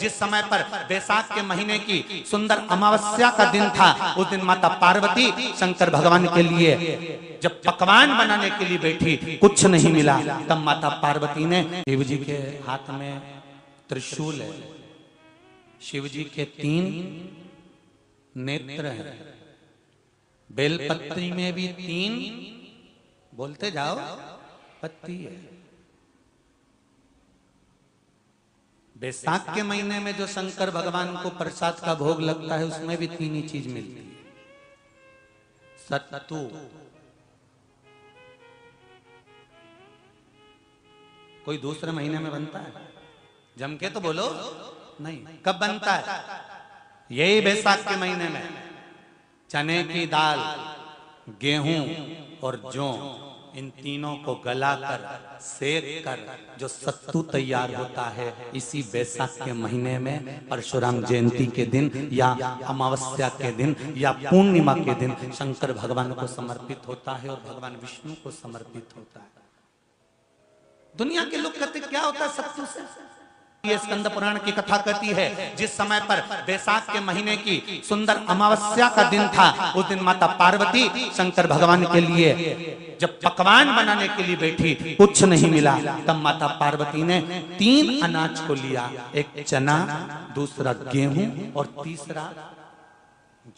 जिस समय पर बैसाख के महीने की सुंदर अमावस्या का दिन था, उस दिन माता पार्वती शंकर भगवान के लिए जब पकवान बनाने के लिए बैठी, कुछ नहीं मिला, तब माता पार्वती ने, शिव जी के हाथ में त्रिशूल है, शिव जी के 3 नेत्र हैं, बेलपत्री में भी 3, बोलते जाओ, पत्ती है। बैसाख के महीने में जो शंकर भगवान को प्रसाद का भोग लगता है, उसमें भी 3 ही चीज मिलती है। सत्तू, कोई दूसरे महीने में बनता है? जम के तो बोलो नहीं। कब बनता है? यही बैसाख के महीने में। चने की दाल, गेहूं और जौ, इन तीनों को गलाकर सेक कर जो सत्तू तैयार होता है, इसी बैसाख के महीने में परशुराम जयंती के दिन या अमावस्या के दिन या पूर्णिमा के दिन शंकर भगवान को समर्पित होता है और भगवान विष्णु को समर्पित होता है। दुनिया के लोग कहते क्या होता है सत्तू से? ये स्कंद पुराण की कथा कहती है, जिस समय पर बैसाख के महीने की सुंदर अमावस्या का दिन था, उस दिन माता पार्वती शंकर भगवान के लिए जब पकवान बनाने के लिए बैठी, कुछ नहीं मिला, तब माता पार्वती ने 3 अनाज को लिया, एक चना, दूसरा गेहूं और तीसरा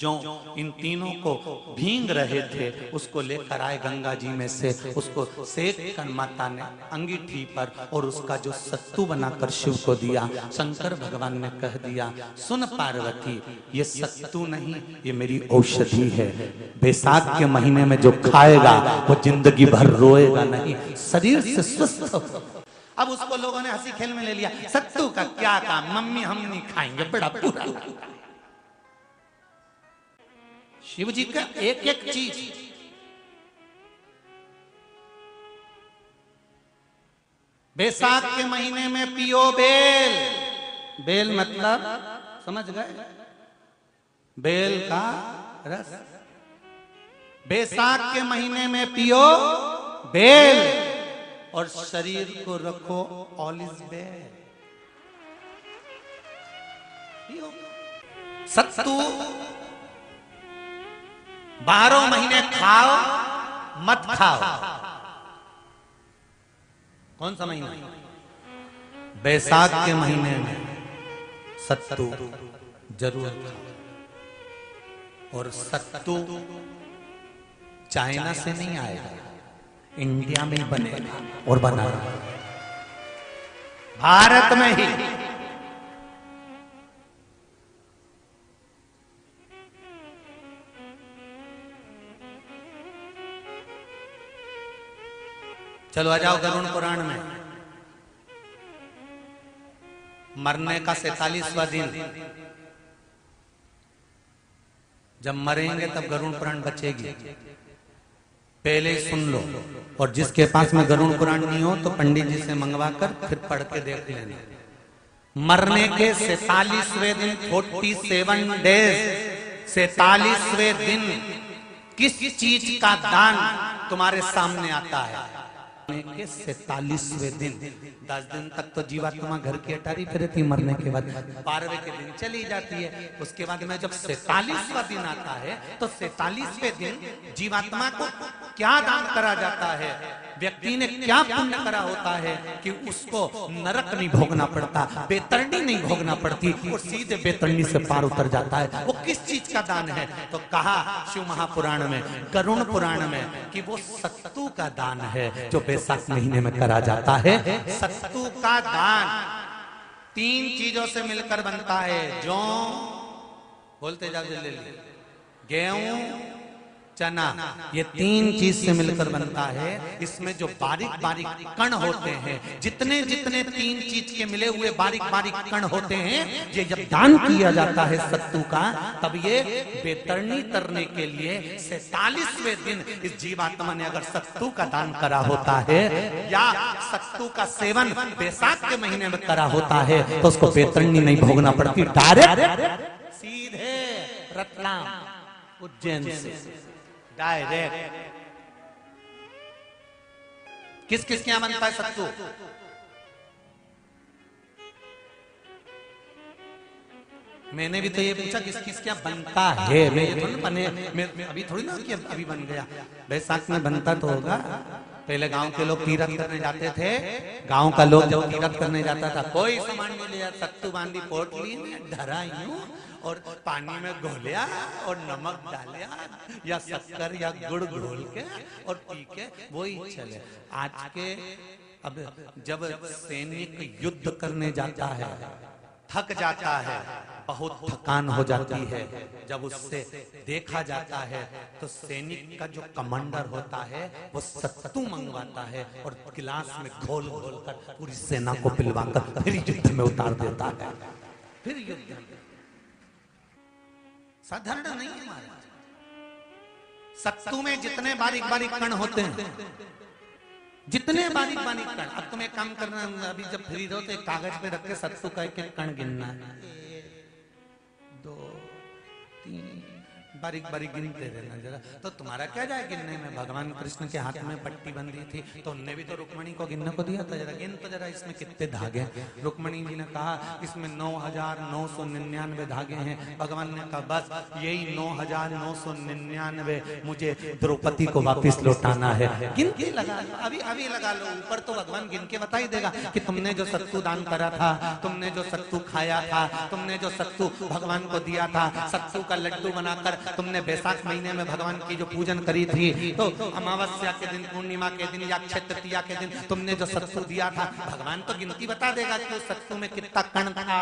जौ। इन तीनों को भींग रहे थे, उसको लेकर आए गंगा जी में से, उसको सेक कर माता ने अंगीठी पर और उसका जो सत्तू बनाकर शिव को दिया। शंकर भगवान ने कह दिया, सुन पार्वती, ये सत्तू नहीं, ये मेरी औषधि है। बैसाख के महीने में जो खाएगा वो जिंदगी भर रोएगा नहीं, शरीर से स्वस्थ। अब उसको लोगों ने हंसी खेल में ले लिया, सत्तू का क्या काम, मम्मी हम नहीं खाएंगे, बड़ा बुरा। शिव जी का एक एक चीज, बैसाख के महीने में पियो बेल। बेल मतलब समझ गए? बेल का रस। बैसाख के महीने में पियो बेल और शरीर को रखो ऑलिव बेल। सत्तू 12 महीने खाओ मत खाओ। कौन सा महीना? बैसाख के महीने में सत्तू जरूर खाओ। और सत्तू चाइना से नहीं आएगा, इंडिया में ही बनेगा और बना भारत में ही। चलो आ जाओ गरुड़ पुराण में। मरने का 47वां दिन, जब मरेंगे तब गरुड़ पुराण बचेगी, पहले ही सुन लो। और जिसके पास में गरुड़ पुराण नहीं हो तो पंडित जी से मंगवा कर फिर पढ़ के देख लेना। मरने के 47वें दिन, 47 डेज, 47वें दिन किस चीज का दान तुम्हारे सामने आता है? के 47वें दिन, 10 दिन तक तो जीवात्मा घर की अटारी फिर रहती, मरने के बाद 12वें के दिन चली जाती है। उसके बाद में जब 47वां दिन आता है तो 47वें दिन जीवात्मा को क्या दान करा जाता है? व्यक्ति ने क्या पुण्य करा होता है कि उसको नरक नहीं भोगना पड़ता, बेतरनी नहीं भोगना पड़ती और सीधे बेतरनी से पार उतर जाता है। वो किस चीज का दान है? तो कहा शिव महापुराण में, गरुड़ पुराण में, कि वो सत्तू का दान है जो बैसाख महीने में करा जाता है। सत्तू का दान 3 चीजों से मिलकर बनता है। जौ, बोलते जाओ जल्दी, गेहूं, चना, ये 3 चीज से मिलकर बनता है। इसमें जो बारीक बारीक कण होते हैं, जितने जितने 3 चीज के मिले हुए बारीक बारीक कण होते हैं, ये जब दान किया जाता है सत्तू का, तब ये बेतरनी तरने के लिए 47वें दिन इस जीवात्मा ने अगर सत्तू का दान करा होता है या सत्तू का सेवन बैसाख के महीने में करा होता है, तो उसको बेतरनी नहीं भोगना पड़ती, डायरेक्ट सीधे रतलाम उज्जैन से डायरेक्ट। किस किस के यहां बनता है सत्तू? मैंने भी तो ये पूछा किस किस क्या बनता है, मैं ये थोड़ी बने, मैं अभी थोड़ी ना कि अभी बन गया। बैसाख में बनता तो होगा। पहले गांव के लोग तीरथ करने जाते थे, गांव का लोग जब तीरथ करने जाता था कोई सामान नहीं लिया, सत्तू बांधी पोटली में धरा यूं और पानी में घोलिया और नमक डालिया या शक्कर या गुड़ घोल के और पी के वही चले। आज के अब जब सैनिक युद्ध करने जाता है, थक जाता है, बहुत थकान हो जाती है, जब उससे देखा जाता है तो सैनिक का जो कमांडर होता है वो सत्तू मंगवाता है और गिलास में घोल घोल कर पूरी सेना को पिलवाकर फिर युद्ध में उतार देता है। फिर युद्ध साधारण नहीं है महाराज। सत्तू में जितने बारीक बारीक कण होते हैं, जितने बारीक बारीक कण, अब तुम्हें काम करना, अभी जब फ्री रहो तो एक कागज पे रख के सत्तू का एक कण गिनना है, 1 2 3 बारीक बारीक गिनते रहना जरा। तो तुम्हारा क्या जाए गिनने में, भगवान कृष्ण के हाथ में पट्टी बंधी थी तो उनने भी तो रुक्मणी को गिनने को दिया था, जरा गिन तो जरा इसमें कितने धागे। रुक्मणी जी ने कहा इसमें 9,999 धागे हैं। भगवान ने कहा बस यही 9,999 मुझे द्रौपदी को वापिस लौटाना है। गिन के लगा लो, अभी अभी लगा लो, ऊपर तो भगवान गिन के बता ही देगा कि तुमने जो सत्तू दान करा था, तुमने जो सत्तू खाया था, तुमने जो सत्तू भगवान को दिया था, सत्तू का लड्डू बनाकर तुमने बैसाख महीने में भगवान की जो पूजन करी थी, तो अमावस्या के दिन, पूर्णिमा के दिन या अक्षय तृतीया के दिन तुमने जो सत्तू दिया था, भगवान तो गिनती बता देगा कि उस सत्तू में कितना कण था।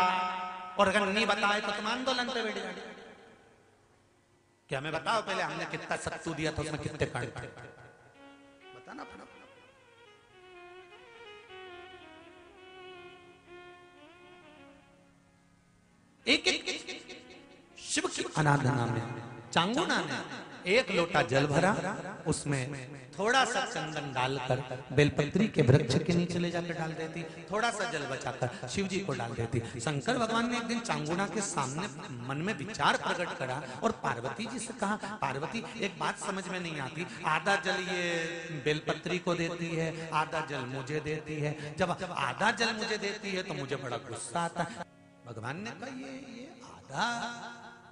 और अगर नहीं बताए तो तुम आंदोलन पे बैठ जाओ। क्या मैं बताओ पहले हमने कितना सत्तू दिया था, उसमें कितने कण थे, बताना पड़ा। एक शिव की आराधना में चांगुना ने 1 लोटा जल भरा, उसमें थोड़ा सा चंदन डालकर बेलपत्री के वृक्ष के नीचे ले जाकर डाल देती, थोड़ा सा जल बचाकर शिव जी को डाल देती। शंकर भगवान ने एक दिन चांगुना के सामने मन में विचार प्रकट करा और पार्वती जी से कहा, पार्वती एक बात समझ में नहीं आती, आधा जल ये बेलपत्री को देती है, आधा जल मुझे देती है, जब आधा जल मुझे देती है तो मुझे बड़ा गुस्सा आता है। भगवान ने कहा ये आधा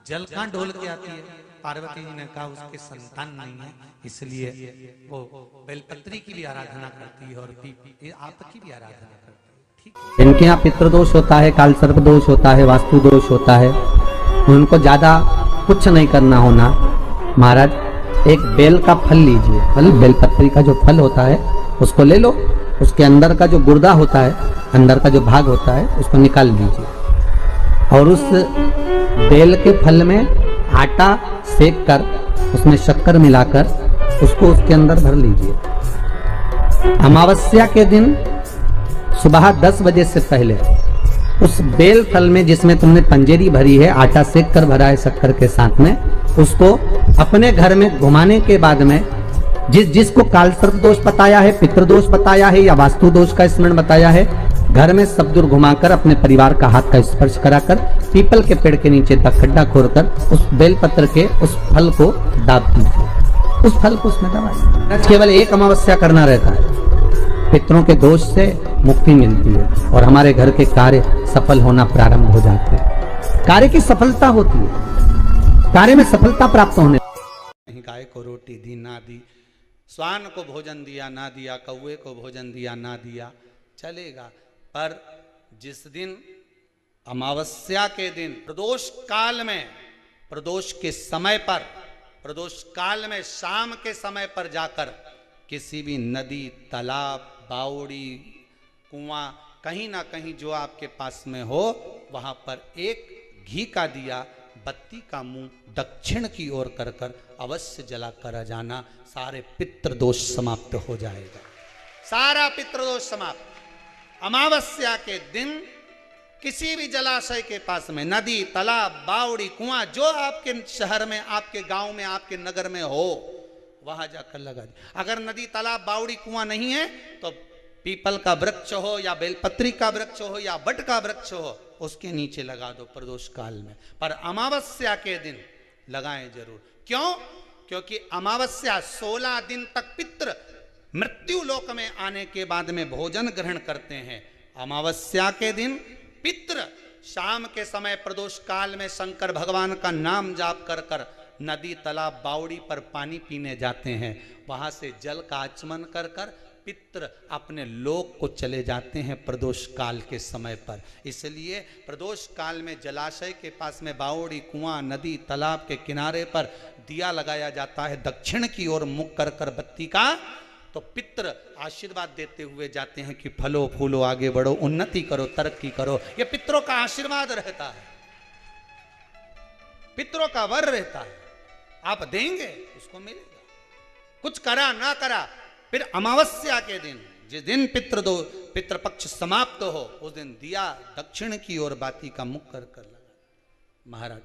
जल कहां डोल के आती है। पार्वती जी ने कहा उसके संतान नहीं है, इसलिए वो बेलपत्री की भी आराधना करती है और आपकी भी आराधना करती है। ठीक, इनके यहाँ पितृदोष होता है, काल सर्प दोष होता है, वास्तु दोष होता है, उनको ज्यादा कुछ नहीं करना होना। महाराज एक बेल का फल लीजिए, फल बेलपत्री का जो फल होता है उसको ले लो, उसके अंदर का जो गुर्दा होता है, अंदर का जो भाग होता है उसको निकाल लीजिए और उस बेल के फल में आटा सेक कर उसमें शक्कर मिलाकर उसको उसके अंदर भर लीजिए। अमावस्या के दिन सुबह 10 बजे से पहले उस बेल फल में जिसमें तुमने पंजेरी भरी है, आटा सेक कर भरा है शक्कर के साथ में, उसको अपने घर में घुमाने के बाद में जिसको काल सर्प दोष बताया है, पितृदोष बताया है या वास्तु दोष का स्मरण बताया है, घर में सब दूर घुमाकर अपने परिवार का हाथ का स्पर्श कराकर पीपल के पेड़ के नीचे तक खड्डा खोदकर उस बेलपत्र के उस फल को दाब दीजिए, उस फल को उसमें दबाइए। केवल एक अमावस्या करना रहता है, पितरों के दोष से मुक्ति मिलती है और हमारे घर के कार्य सफल होना प्रारंभ हो जाते हैं। कार्य की सफलता होती है, कार्य में सफलता प्राप्त होने। गाय को रोटी दी ना दी, स्वान को भोजन दिया ना दिया, कौवे को भोजन दिया ना दिया, चलेगा। पर जिस दिन अमावस्या के दिन प्रदोष काल में, प्रदोष के समय पर, प्रदोष काल में शाम के समय पर जाकर किसी भी नदी, तालाब, बावड़ी, कुआं, कहीं ना कहीं जो आपके पास में हो, वहां पर एक घी का दिया, बत्ती का मुंह दक्षिण की ओर कर कर अवश्य जला कर जाना, सारे पितृदोष समाप्त हो जाएगा, सारा पितृदोष समाप्त। अमावस्या के दिन किसी भी जलाशय के पास में, नदी, तालाब, बावड़ी, कुआं, जो आपके शहर में, आपके गांव में, आपके नगर में हो, वहां जाकर लगा दे। अगर नदी, तालाब, बावड़ी, कुआं नहीं है तो पीपल का वृक्ष हो या बेलपत्री का वृक्ष हो या बट का वृक्ष हो, उसके नीचे लगा दो प्रदोष काल में। पर अमावस्या के दिन लगाएं जरूर। क्यों? क्योंकि अमावस्या 16 दिन तक पितृ मृत्यु लोक में आने के बाद में भोजन ग्रहण करते हैं। अमावस्या के दिन पितृ शाम के समय प्रदोष काल में शंकर भगवान का नाम जाप कर कर नदी तालाब बावड़ी पर पानी पीने जाते हैं। वहां से जल का आचमन कर कर पितृ अपने लोक को चले जाते हैं प्रदोष काल के समय पर। इसलिए प्रदोष काल में जलाशय के पास में बावड़ी, कुआं, नदी, तालाब के किनारे पर दिया लगाया जाता है दक्षिण की ओर मुख कर कर बत्ती का। तो पितृ आशीर्वाद देते हुए जाते हैं कि फलो फूलो, आगे बढ़ो, उन्नति करो, तरक्की करो। ये पितरों का आशीर्वाद रहता है, पितरों का वर रहता है। आप देंगे उसको मिलेगा। कुछ करा ना करा, फिर अमावस्या के दिन, जिस दिन पितृपक्ष समाप्त हो, उस दिन दिया दक्षिण की ओर बाती का मुख कर कर लगा। महाराज